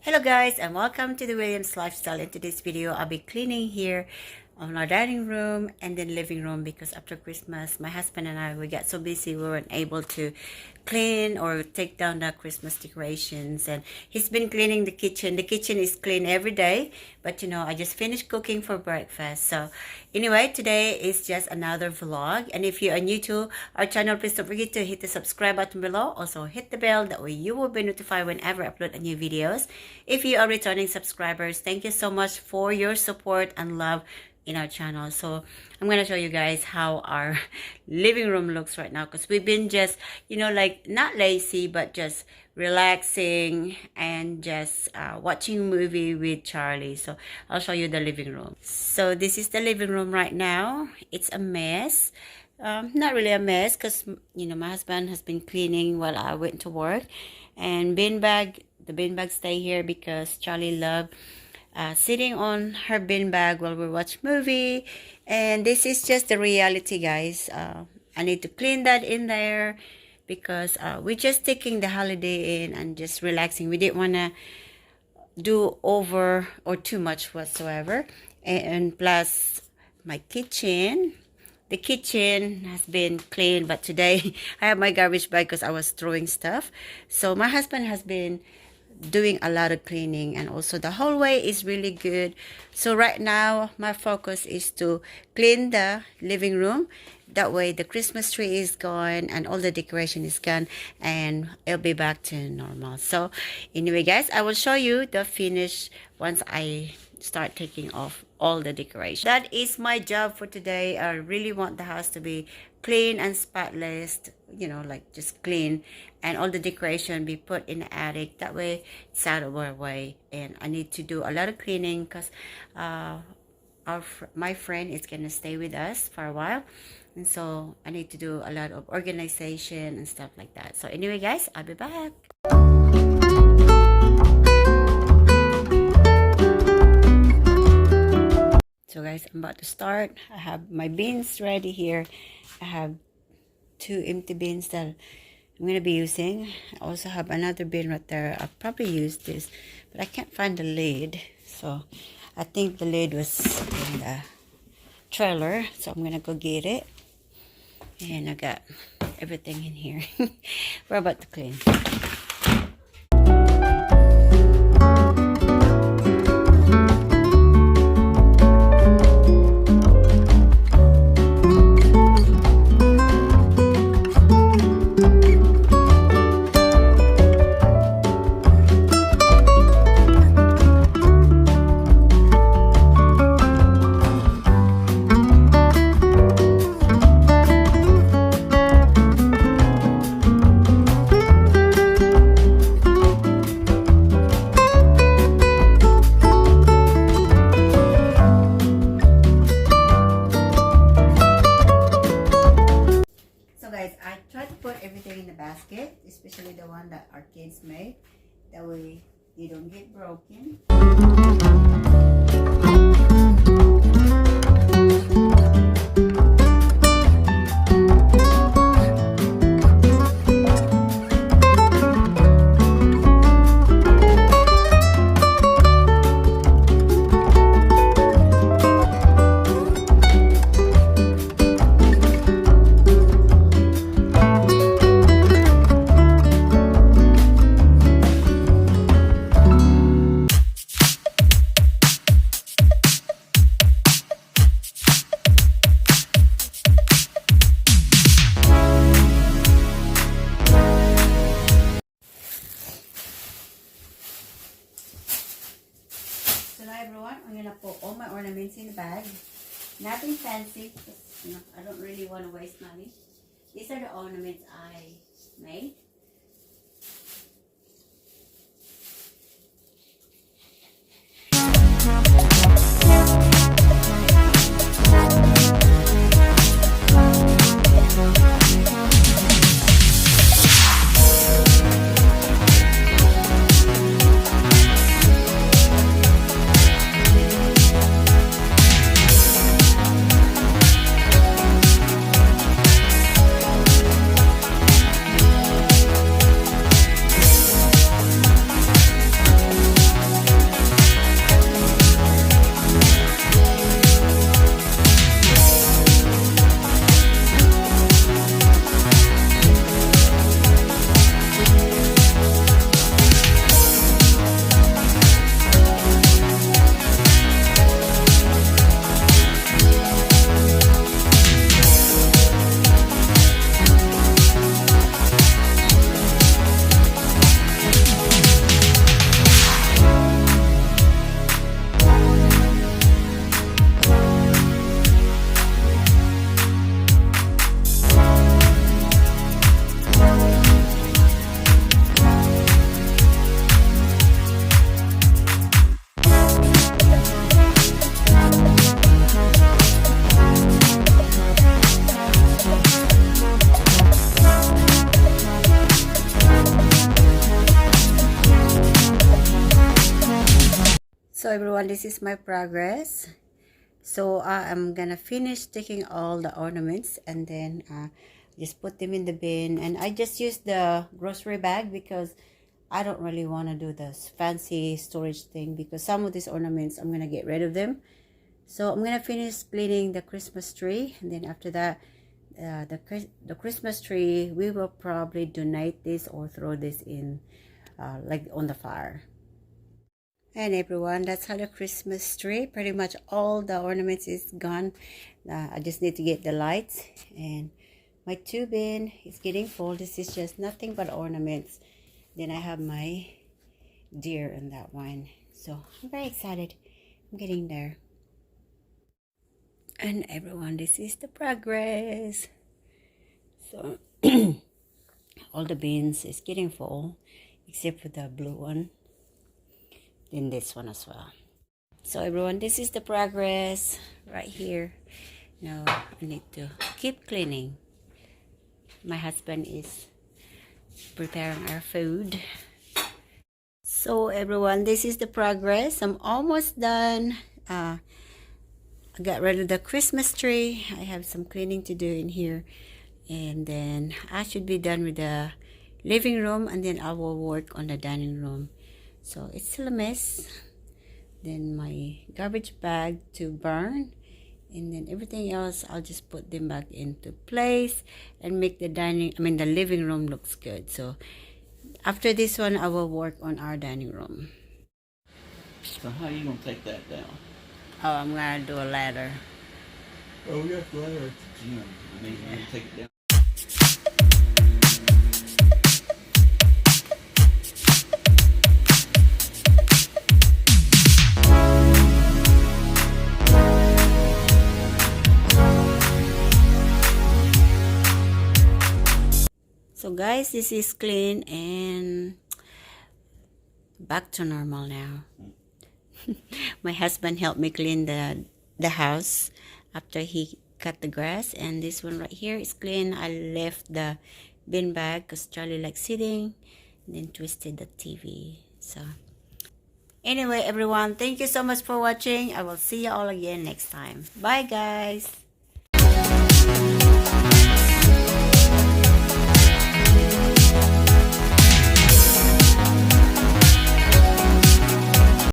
Hello guys and welcome to the Williams Lifestyle. In today's video I'll be cleaning here on our dining room and then living room because after Christmas my husband and I we got so busy we weren't able to clean or take down the Christmas decorations, and he's been cleaning the kitchen. The kitchen is clean every day, but I just finished cooking for breakfast. So anyway, today is just another vlog, and if you are new to our channel, please don't forget to hit the subscribe button below. Also hit the bell, that way you will be notified whenever I upload a new videos. If you are returning subscribers, thank you so much for your support and love in our channel. So I'm gonna show you guys how our living room looks right now, because we've been just like not lazy but just relaxing and just watching a movie with Charlie. So I'll show you the living room. So this is the living room right now. It's a mess. Not really a mess because my husband has been cleaning while I went to work, and the beanbag stay here because Charlie loved sitting on her beanbag while we watch movie. And this is just the reality, guys. I need to clean that in there because we're just taking the holiday in and just relaxing. We didn't want to do over or too much whatsoever. And plus my kitchen, the kitchen has been cleaned, but today I have my garbage bag because I was throwing stuff. So my husband has been doing a lot of cleaning, and also the hallway is really good. So right now my focus is to clean the living room. That way the Christmas tree is gone and all the decoration is gone, and it'll be back to normal. So anyway guys, I will show you the finish once I start taking off all the decoration. That is my job for today. I really want the house to be clean and spotless, like just clean, and all the decoration be put in the attic. That way it's out of our way. And I need to do a lot of cleaning because my friend is gonna stay with us for a while, and so I need to do a lot of organization and stuff like that. So anyway guys, I'll be back. So guys, I'm about to start. I have my bins ready here. I have 2 empty bins that I'm going to be using. I also have another bin right there. I'll probably use this, but I can't find the lid. So I think the lid was in the trailer. So I'm going to go get it. And I got everything in here. We're about to clean. I try to put everything in the basket, especially the one that our kids made. That way they don't get broken. So now everyone, I'm going to put all my ornaments in the bag. Nothing fancy, because I don't really want to waste money. These are the ornaments I made. So everyone, this is my progress. So I'm gonna finish taking all the ornaments and then just put them in the bin. And I just use the grocery bag because I don't really want to do this fancy storage thing, because some of these ornaments I'm gonna get rid of them. So I'm gonna finish cleaning the Christmas tree, and then after that the Christmas tree, we will probably donate this or throw this in like on the fire. And everyone, that's how the Christmas tree, pretty much all the ornaments is gone. I just need to get the lights, and my 2 bin is getting full. This is just nothing but ornaments. Then I have my deer in that one, so I'm very excited. I'm getting there. And everyone, this is the progress. So all the bins is getting full except for the blue one, then this one as well. So everyone, this is the progress right here. Now I need to keep cleaning. My husband is preparing our food. So everyone, this is the progress. I'm almost done. I got rid of the Christmas tree. I have some cleaning to do in here, and then I should be done with the living room, and then I will work on the dining room. So it's still a mess. Then my garbage bag to burn, and then everything else I'll just put them back into place and make the the living room looks good. So after this one, I will work on our dining room. So how are you gonna take that down? Oh, I'm gonna do a ladder. Oh, we got the ladder at the gym. I mean, you're gonna take it down. So guys, this is clean and back to normal now. My husband helped me clean the house after he cut the grass, and this one right here is clean. I left the bin bag because Charlie likes sitting, and then twisted the TV. So anyway everyone, thank you so much for watching. I will see you all again next time. Bye guys.